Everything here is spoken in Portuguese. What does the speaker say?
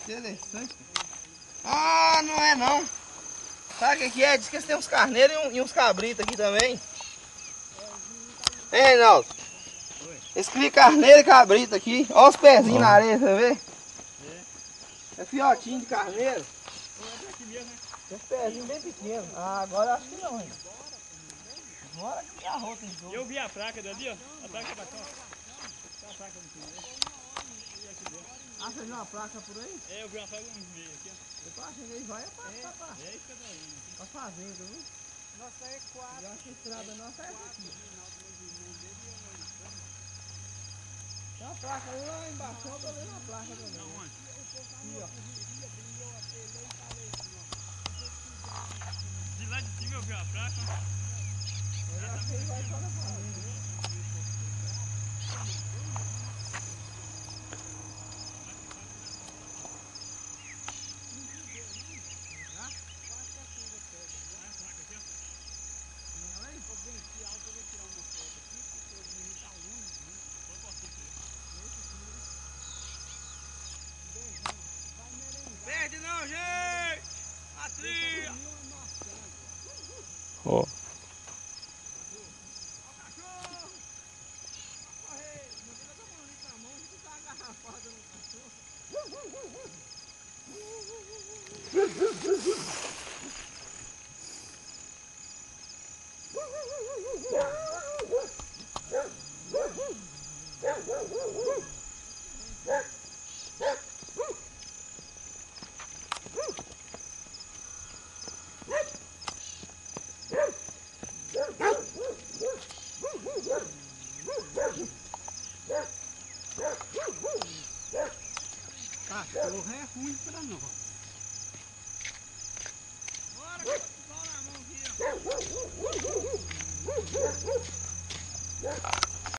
Interessante. Ah, não é não. Sabe o que é? Diz que eles têm uns carneiros e uns cabritos aqui também. Hein, Reinaldo? Eles criam carneiro e cabrito aqui. Olha os pezinhos na areia, você vê? É filhotinho de carneiro. Tem uns pezinhos bem pequenos. Ah, agora eu acho que não, hein? Agora que a rota então. Eu vi a placa dali, ó. A placa é bacana. Tem uma placa no fundo, né? Ah, você viu uma placa por aí? É, eu vi uma placa uns meios aqui, ó. Eu tô achando que aí vai passar pra É isso que eu tô vendo aqui. pra fazenda, viu? Nossa, é 4. Eu acho que a estrada nossa é essa aqui. Tem uma placa lá embaixo, eu tô vendo uma placa também. Não, onde? Aqui, ó. De lá de cima eu vi a placa, ó. Eu acho que ele vai só na fazenda. Perde não, gente! Atria! Ó. Cachorro é ruim pra nós.